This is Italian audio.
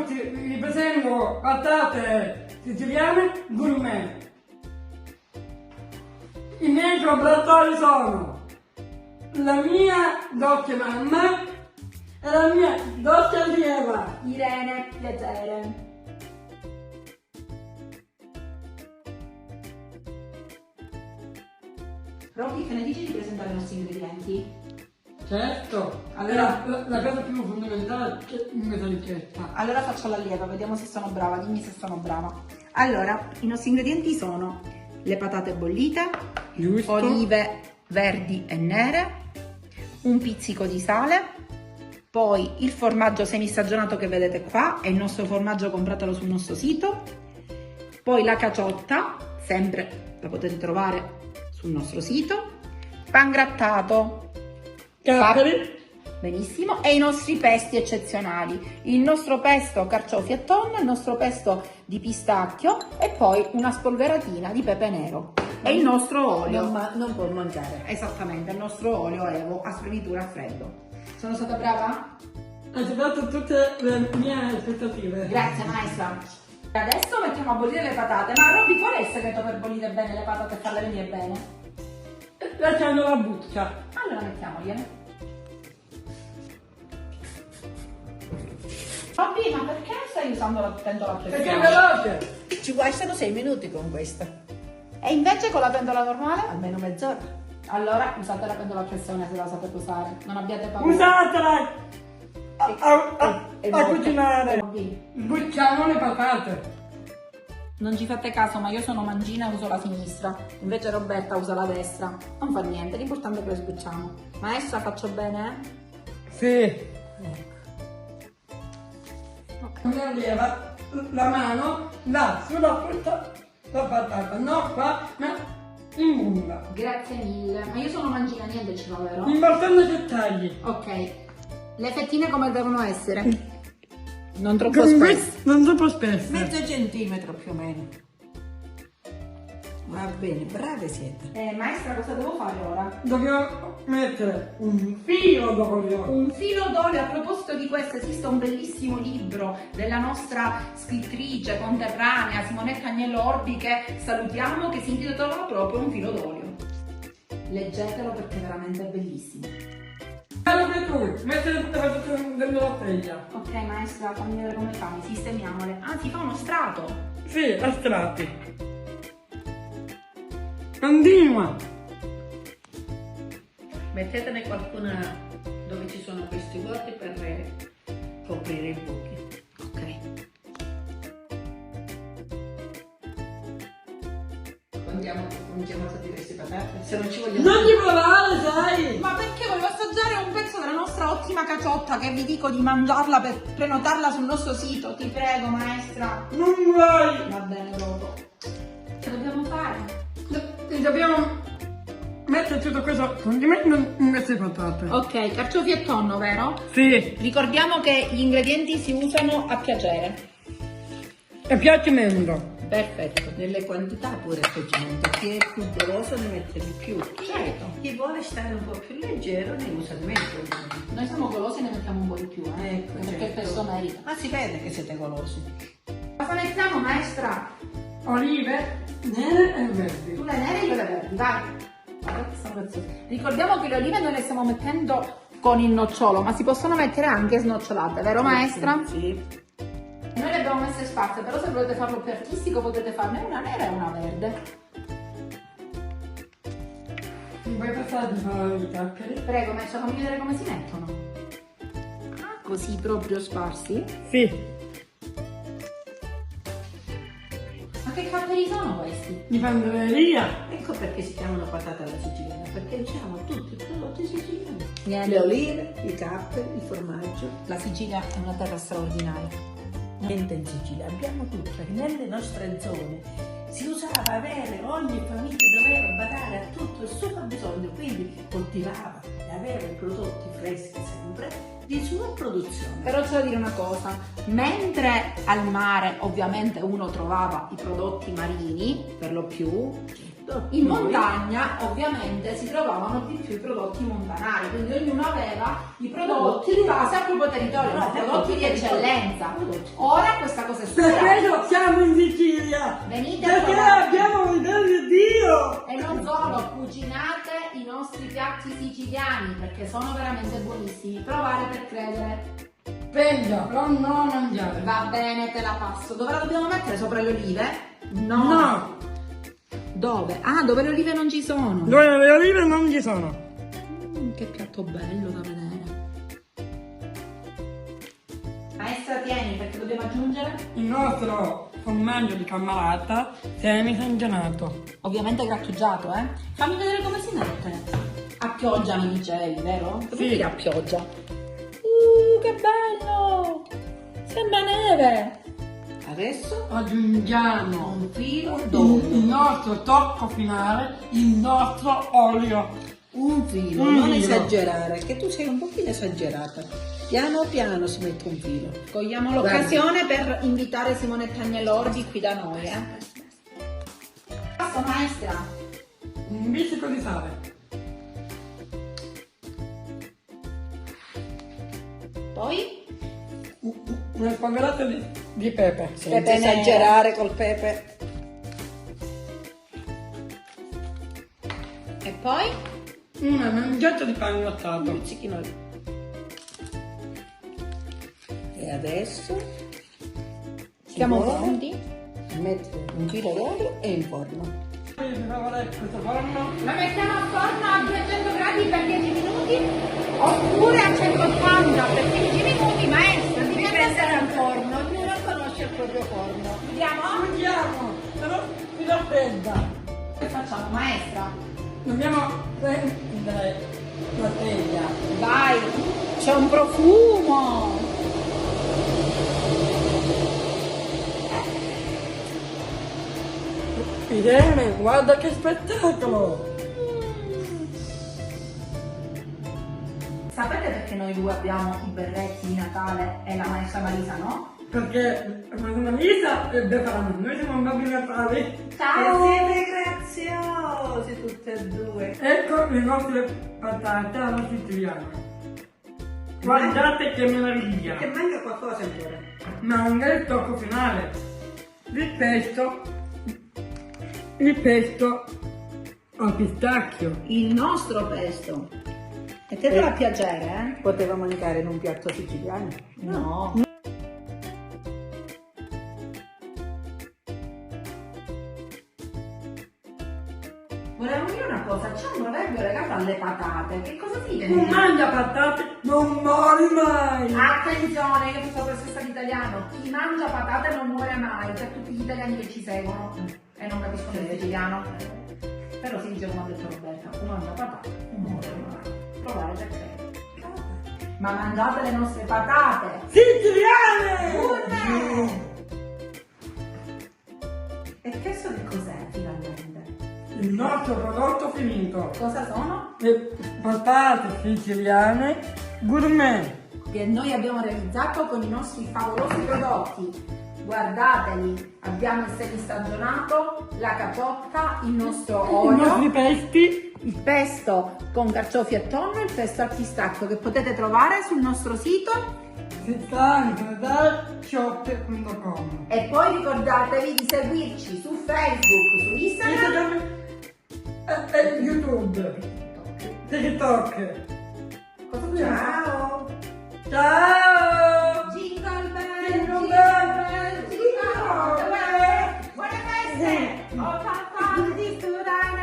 tutti, vi presento patate siciliane gourmet. I miei collaboratori sono la mia dolce mamma e la mia dolce allieva Irene, piacere. Robby, che ne dici di presentare i nostri ingredienti? Certo, Allora- la cosa più fondamentale è in questa ricetta. Allora faccio l'allieva, vediamo se sono brava, dimmi se sono brava. Allora, i nostri ingredienti sono le patate bollite, Giusto. olive verdi e nere, un pizzico di sale, poi il formaggio semistagionato che vedete qua, è il nostro formaggio, compratelo sul nostro sito, poi la caciotta, sempre la potete trovare sul nostro sito, pangrattato, Capperi. benissimo, e i nostri pesti eccezionali, il nostro pesto carciofi e tonno, il nostro pesto di pistacchio e poi una spolveratina di pepe nero e il nostro olio. Non può mancare. Esattamente, il nostro olio Evo a spremitura a freddo. Sono stata brava? Hai superato tutte le mie aspettative. Grazie maestra. Adesso mettiamo a bollire le patate, ma Robby, qual è il segreto per bollire bene le patate e farle venire bene? Lasciando la buccia. Allora mettiamogliele. Robby, ma perché stai usando la pentola a Perché è pressione? veloce. Ci bastano 6 minuti con questa. E invece con la pentola normale? Almeno mezz'ora. Allora usate la pentola a pressione se la sapete usare, non abbiate paura. Usatela a cucinare. Robby, Bucciamo le patate. non ci fate caso, ma io sono mangina e uso la sinistra, invece Roberta usa la destra. Non fa niente, l'importante è che le sbucciamo. Maestra, faccio bene? Sì. Mi alleva la mano là sulla frutta la patata, no qua, ma in bunda. Grazie mille. Ma io sono mangina, niente ci va, vero? L'importante è i dettagli. Ok. Le fettine come devono essere? Non troppo spesso. Non troppo spesso. Mezzo centimetro più o meno. Va bene, brave siete. Maestra, cosa devo fare ora? Dobbiamo mettere un filo d'olio. Un filo d'olio. A proposito di questo, esiste un bellissimo libro della nostra scrittrice conterranea Simonetta Agnello Orbi, che salutiamo, che si intitola proprio Un filo d'olio. Leggetelo perché è veramente bellissimo. Allora che tu, mettere tutte le patate dentro la teglia. Ok maestra, fammi vedere come fai, sistemiamole. Ah, si fa uno strato. Sì, a strati. Continua. Mettetene qualcuna dove ci sono questi vuoti per coprire i buchi. Ok. Cominciamo a sapere queste patate. Se non ci vogliono. Non ti provare, sai? Ma perché volevo assaggiare un pezzo della nostra ottima caciotta che vi dico di mangiarla per prenotarla sul nostro sito? Ti prego maestra. Non vuoi. Va bene dopo. Che dobbiamo fare? Dobbiamo mettere tutto questo condimento in queste patate. Ok, carciofi e tonno, vero? Sì, Ricordiamo che gli ingredienti si usano a piacere. e piacimento. Perfetto. Nelle quantità pure specialmente. Chi è più goloso ne mette di più. Certo. Chi vuole stare un po' più leggero ne usa di meno. ovviamente. Noi siamo golosi e ne mettiamo un po' di più, Ecco, perché il certo. pesto merita. Ma si vede che siete golosi. Cosa mettiamo maestra? Olive nere e verdi. Tu le nere e io le verdi, vai. Guarda che sono preziose. Ricordiamo che le olive noi le stiamo mettendo con il nocciolo, ma si possono mettere anche snocciolate, vero maestra? Sì. Noi le abbiamo messe sparse, però se volete farlo più artistico potete farne una nera e una verde. Mi vuoi passare di fare i capperi? Prego maestra, fammi vedere come si mettono. Ah, così proprio sparsi? Sì, Ma che capperi sono questi? di pandelleria. Ecco perché si chiamano patate alla siciliana, perché usiamo tutti i prodotti siciliani. Niente. Le olive, i capperi, il formaggio. La Sicilia è una terra straordinaria. Niente in Sicilia, abbiamo tutto. Nelle nostre zone si usava avere, ogni famiglia doveva badare a tutto il suo fabbisogno, quindi coltivava e aveva i prodotti freschi sempre di sua produzione. Però c'è da dire una cosa, mentre al mare ovviamente uno trovava i prodotti marini, per lo più, prodotti. In montagna ovviamente si trovavano di più i prodotti montanari, quindi ognuno aveva i prodotti in base al proprio territorio, i prodotti di eccellenza. Ora questa cosa è Per superata. questo siamo in Sicilia! Venite a Perché provare. abbiamo l'idea di Dio! E non solo, cucinate i nostri piatti siciliani perché sono veramente buonissimi. Provare per credere. Peggio, però non mangiare. Va bene, te la passo. Dove la dobbiamo mettere? Sopra le olive? No! Dove? Ah, dove le olive non ci sono. Dove le olive non ci sono. Che piatto bello da vedere. Maestra, tieni perché dobbiamo aggiungere Il nostro formaggio di Cammarata semi-sangianato. ovviamente grattugiato, eh? Fammi vedere come si mette. A pioggia mi dicevi, vero? Che vuol dire a pioggia? Che bello! Sembra neve. Adesso Aggiungiamo un filo il d'olio. nostro tocco finale, il nostro olio. Un filo, Un non filo. esagerare, che tu sei un pochino esagerata. Piano piano si mette un filo. Cogliamo l'occasione per invitare Simonetta Agnelordi qui da noi, eh? Passo, maestra. Un pizzico di sale. Poi Una spolverata di pepe. Senza Pepe nero. esagerare col pepe. e poi Una mangiata di pan grattato. Un pizzichino lì. E adesso siamo buono. pronti. Metti un filo d'olio e in forno. Per favore, questo forno. La mettiamo a forno a 200 gradi per 10 minuti oppure a 180 per 15 minuti, maestra. Devi prendere al forno, ognuno conosce il proprio forno. Vediamo? Mangiamo, però fino a fredda. Che facciamo, maestra? Dobbiamo prendere la teglia. Vai, c'è un profumo. Irene, guarda che spettacolo! Sapete perché noi due abbiamo i berretti di Natale e la maestra Marisa no? Perché una Lisa e Befana, noi siamo bambini natali. E siete graziosi tutte e due. Ecco le nostre patate alla siciliana. Guardate che meraviglia! Che manca qualcosa ancora. Manca il tocco finale. Il pesto al pistacchio. Il nostro pesto. E te farà piacere, Poteva mancare in un piatto siciliano. eh? No. Volevo dire una cosa, c'è un proverbio legato alle patate. Che cosa Non significa? mangia patate, non muori mai! Attenzione, io sono professoressa di italiano. Chi mangia patate non muore mai, per tutti gli italiani che ci seguono e non capiscono il siciliano. Però si dice come ha detto Roberta, chi mangia patate non muore mai. Provare per credere. Ma mangiate le nostre patate! Siciliane! Urne! E questo che cos'è finalmente? Il nostro prodotto finito. Cosa sono? Le patate siciliane gourmet. Che noi abbiamo realizzato con i nostri favolosi prodotti. Guardateli, abbiamo il semistagionato, la caciotta, il nostro I nostri olio, pesti. il pesto con carciofi e tonno e il pesto al pistacchio che potete trovare sul nostro sito. Shop.com. E poi ricordatevi di seguirci su Facebook, su Instagram. Instagram e YouTube. TikTok. Cosa dobbiamo fare? Ciao! Ciao! Jingle bell, Jingle jingle bell, bell, jingle bell. Buone feste! Oh, papà, di studare,